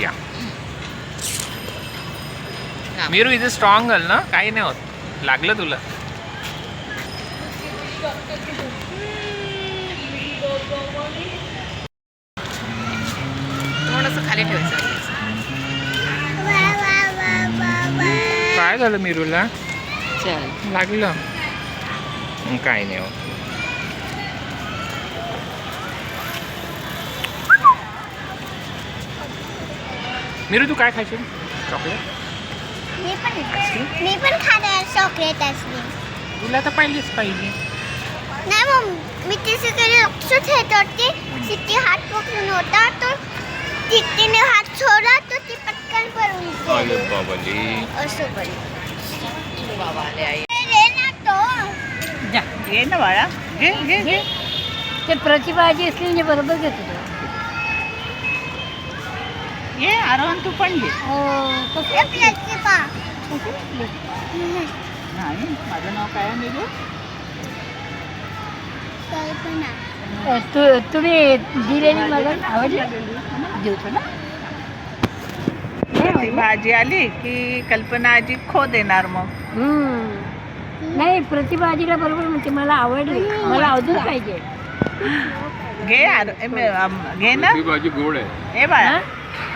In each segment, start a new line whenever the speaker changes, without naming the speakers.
या मीरू इथे strong girl ना, काही नाही होत. लागलं तुला?
थोडंसं खाली ठेवायचं.
काय झालं मीरूला?
चल
लागलं? काही नाही होत. मीरू तू काय खायचं? चॉकलेट?
मी पण खाणार चॉकलेट आईस्क्रीम.
तुला तर पाहिजेच पाहिजे.
नाही मग मी तिच्याकडे लक्ष ठेवत होते. तिथे हात पकडून होता तो तिने हात सोडला तो ती पटकन पळून
अरे
गेली.
बाबाली.
असं पण
बाबा आले आई.
रे ना तो
जा घे ना बाळा, घे घे घे.
ते प्रतिभाजी असली म्हणजे बरोबर घेतो तो.
ये आरोहन तू पण घे.
हे प्लेटचे पा.
नाही माझं नाव काय आहे मीरू?
कल्पना.
तुम्ही दिलेली मला आवडली.
जेवतो ना. भाजी आली की कल्पना आजी खो देणार मग.
नाही प्रतिभाजीला बरोबर म्हणते मला आवडली, मला अजून पाहिजे.
घे घे ना.
भाजी गोड आहे.
ए बाळा
हा?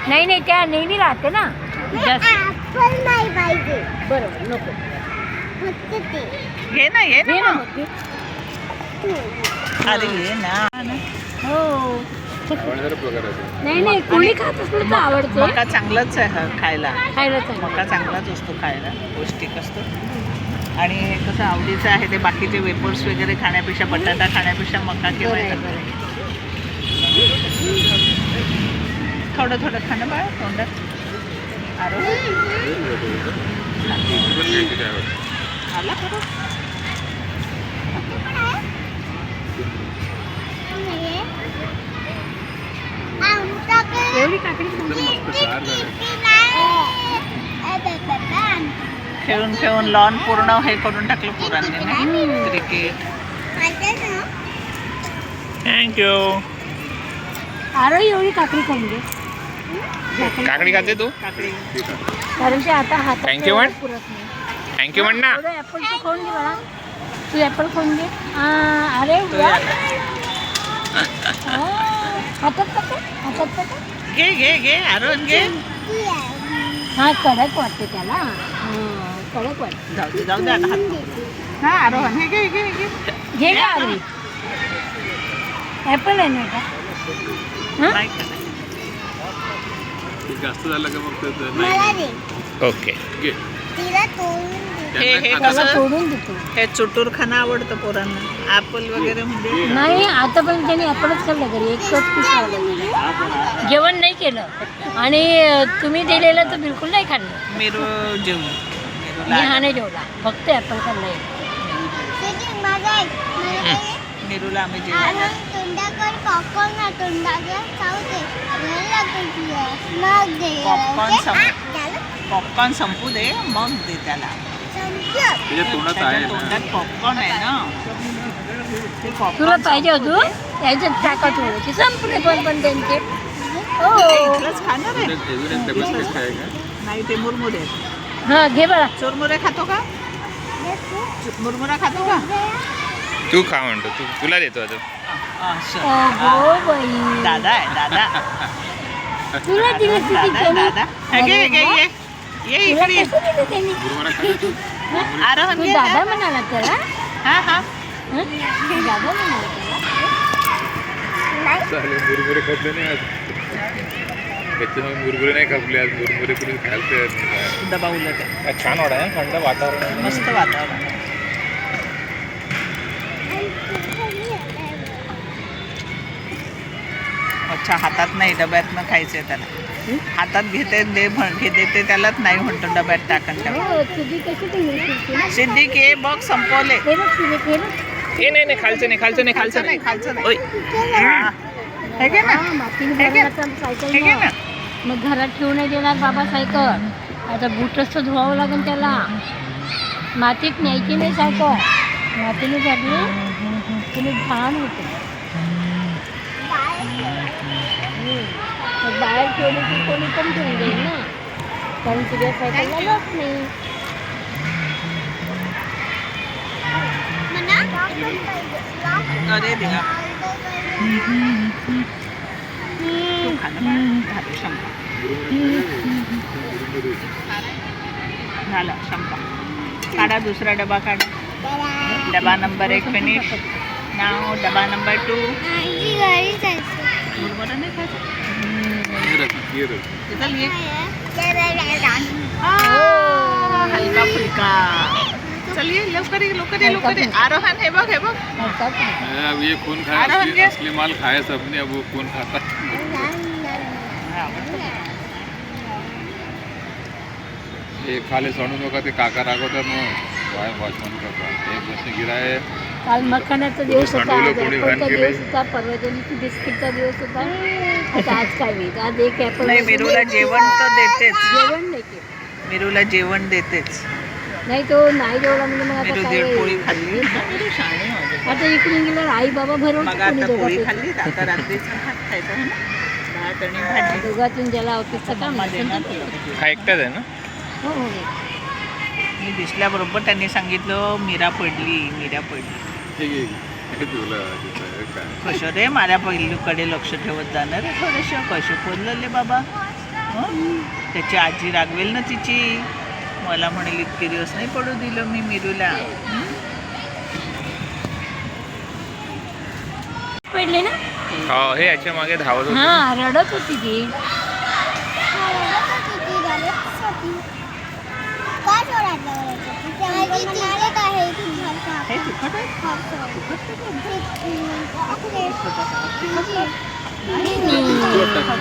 नाही नाही त्या नेहमी राहते ना जास्त.
ऍपल नाही पाहिजे
बरोबर नको.
फक्त ते.
घे ना, ये
घे
ना
ना
मग.
मग ते.
अरे ये ना.
हो नाही नाही कोणी खात असलं तर आवडते.
मका चांगलाच आहे हा खायला.
खायला चांगलं.
मका चांगलाच असतो खायला, पौष्टिक असतो. आणि कसं आवडीचं आहे ते बाकीचे वेपर्स वगैरे खाण्यापेक्षा, बटाटा खाण्यापेक्षा मका किंवा
बरं आहे,
हे
बरं आहे.
थोडं थोडं खाणं बाळा तोंडात. आला खरं.
एवढी काकडी
खेळून खेळून लॉन पूर्ण हे करून टाकलं पोरांनी ना. क्रिकेट.
थँक्यू.
अरे एवढी काकडी खाऊन घे.
काकडी खाते तू?
काकडी.
कारण ते आता हातात
Thank you, म्हण.
पुरत नाही.
थँक्यू म्हण ना.
एवढं ऍपल तू खाऊन घे बाळा. तू ऍपल खाऊन घे. अरे वा. हातात पकड, हातात पकड.
घे घे घे आरोन घे.
हा कडक वाटते त्याला. कडक वाटते.
जाऊ दे जाऊ दे आता हात. हा आरोहन हे घे घे घे.
घे का आरवी? ऍपल आहे ना का?
नाही का नाही.
जास्त झालं का मग तर
मला दे.
ओके.
तिला तोडून दे.
हे
त्याला
कसं
तोडून देतो.
हे चुटूर खाणं आवडतं पोरांना. ऍपल वगैरे म्हणजे
नाही आता पण त्याने ऍपलच खाल्लं घरी. एकच पीस खाल्लं. जेवण नाही केलं आणि तुम्ही दिलेलं तर बिलकुल नाही खाल्लं.
मीरू जेवू.
मी हा नाही जेवला, फक्त ऍपल खाल्लंय.
तुझी माझा ऐक. मला दे.
मीरूला आम्ही जेवू.
आनंद तोंडाकर पॉपकॉर्न ना तोंडाकर खाऊ दे. मला लागेल तुला. मग दे.
पॉपकॉर्न
झालं?
पॉपकॉर्न संपू दे मग दे त्याला.
संपलं.
त्याच्या तोंडात आहे
त्याच्या
ना.
तोंडात पॉपकॉर्न आहे ना. ते popcorn
तुला पाहिजे
संपू
होतो
दे.
याच्यात टाकत होते संपले पण त्यांचे.
हे
हो
इथलंच खाणार आहे.
अजून एक डबल पीस आहे का?
नाही ते मुरमुरे आहेत.
हा घे बघा.
चुरमुरे खातो का? मुरमुरा खातो का?
तू खा म्हणतो. तुला देतो आता.
अगो बाई
दादा आहे दादा.
तुला दिलं
दादा आहे,
किती
दादा. हे घे घे ये. ये इकडे ये.
मुरमुरा खातो तू?
आरोहन
तू
घे
दादा
दादा.
म्हणाला त्याला.
हा हा.
हं? दादा म्हणाला त्याला.
चालेल, मुरमुरे खाल्ले नाही आज. त्याच्यामुळे मुरमुरे नाही खाल्ले आज. मुरमुरे कुठे खायला तयार नाही.
डबा उलट आहे.
छान वाटत आहे, थंड वातावरण आहे.
मस्त वातावरण आहे. अच्छा हातात नाही डब्यातनं खायचंय त्याला. हातात घेते दे देते त्यालाच नाही म्हणतो डब्यात टाकून टाक.
हो, तुझी कशी ठेवली ना?
सिद्धी घे बघ संपवले.
हे बघ तुझे हे बघ.
हे नाही नाही खालचं नाही, खालचं नाही, खालचं नाही.
खालचं नाही.
ओय.
हा. हे घे ना.
हा, मातीने
हे घे.
भरलं तर सायकल
हे घे ना.
मग घरात ठेवू नाही देणार बाबा सायकल. आता बूटच तर धुवावं लागेल त्याला. मातीत न्यायची नाही सायकल. मातीने भरली तुम्ही छान होते. बाहेर ठेवली की कोणी पण घेऊन जाईल ना, कारण तुझ्या सायकलला लॉक नाही.
अरे देवा. तू खा ना बाळा. झालं 100. झालं 100. काढा दुसरा डबा काढा. डबा नंबर 1 फिनिश. नाव डबा नंबर 2.
आजी घरी जायचं.
मुरमुरा नाही खायचं. चल ये. हलका फुलका. चल ये लवकर ये लवकर ये लवकर ये. आरोहन हे बघ हे बघ.
अब ये कौन खाया
आरोहन
असली
के?
असली माल खाया सबने, अब वो कौन खाता. हे खाले सोडू नका, ते काका रागवतात मग वॉचमन करता. एक बसने गिराय.
काल मखाण्याचा दिवस होता, आज
कोणी
ॲपलचा
घाण
दिवस
केली?
होता, परवा दिवशी बिस्किटचा दिवस होता. आता आज काय होईल? आज एक ॲपल
नाही मिरूला जेवण तर देतेच.
जेवण नाही केलं.
मिरूला जेवण देतेच.
नाही तो नाही जेवला म्हणजे मग
मिरू
आता
दीड पोळी
काय?
खाल्ली. मिरू शहाणी माझी.
आता इकडून गेल्यावर आई बाबा भरवून
मग आता पोळी खाल्ली. आता रात्रीचं भात खायचं है ना. भात आणि भाजी.
दोघातून ज्याला ऑफिसचं काम
मम्मा
असेल
देणार
ते
तुला.
करेल.
हा एकटाच आहे ना?
हो हो.
मी दिसल्याबरोबर त्यांनी सांगितलं मीरा पडली मीरा पडली.
हे तुला काय
कशं रे माझ्या पहिलीकडे लक्ष ठेवत जाणार आहे थोडंसं. कशं बोलले बाबा. हं? त्याची आजी रागवेल ना तिची. मला म्हणेल इतके दिवस नाही पडू दिलं मी मिरूला.
पडले ना.
हो, हे याच्या मागे धावत होते.
हा रडत होती ती.
काय जोरातलं बोलायचं? आहे
हे तिखट आहे?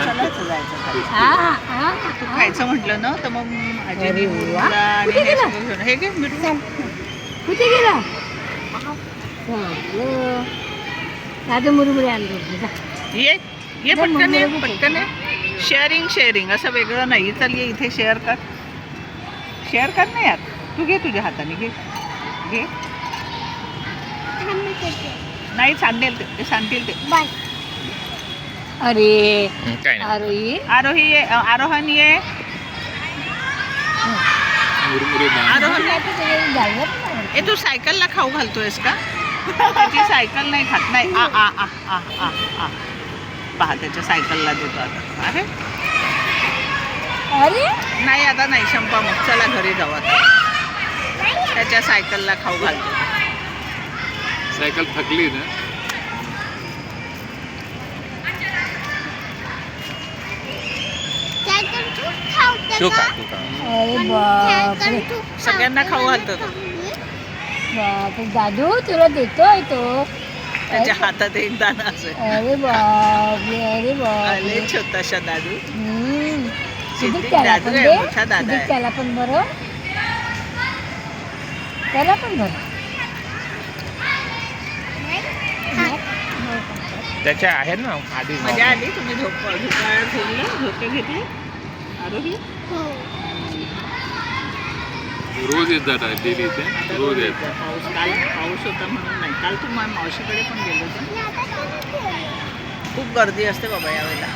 चलायचं जायचं खाली.
हा हा
तू खायचं म्हटलं ना तर मग आजीने
अरे
मुरुला
वा.
आणि
कुठे
हे
गेला?
सगळं घेऊन. हे घे मिरू.
कुठे गेला? आता मुरमुरे आणलो.
ये ये पटकन ये पटकन ये. शेअरिंग असं वेगळं नाही. चल ये इथे शेअर कर ना यार. तू घे तुझ्या हाताने घे घे. नाही सांडेल ते सांडतील ते.
बाय.
अरे
काय नाही.
अरे
आरोही ये आरोहन ये.
मुरमुरे
आरोहन ये. ए तू सायकलला खाऊ घालतोयस का? त्याची सायकल नाही खात. नाही आ आ आ आ आ आ. पहा त्याच्या सायकलला देतो आता. आहे
अरे
नाही आता नाही शंपा. मग चला घरी जाऊ आता. त्याच्या सायकलला खाऊ घालतो.
सायकल थकली ना.
तू खा तू खा.
अरे बापरे
सगळ्यांना खाऊ घालतो तो.
बापरे दादू तुला देतोय तो.
त्याच्या हातात एक दाना असेल.
अरे बापरे अरे
आले
बापरे.
छोटासा दादू.
सिद्धिक
सिद्धिक
त्याला
दादू
पण
आहे,
दे.
मोठा दादा
सिद्धिक
आहे.
त्याला पण बरं. त्याला पण बरं.
त्याच्या आहेत ना आधी.
मजा आली. तुम्ही झोके घेतले आरोही.
रोज येत जात डेली इथे. रोज येत.
पाऊस होता म्हणून नाही. काल तू मावशीकडे पण गेलो होता. खूप गर्दी असते बाबा यावेळेला.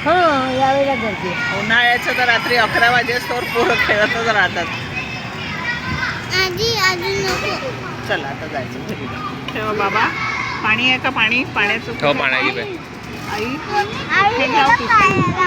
हां यावेळेला गर्दी आहे.
उन्हाळ्याचं तर रात्री 11 वाजेस्तोवर पोरं खेळतच राहतात.
आजी अजून नको.
चला आता जायचं घरी. ठेवा बाबा. पाणी आहे का? पाणी पाण्याचं
हो, पाण्याची बाई.
आई
आई
हे घ्या पिशवी.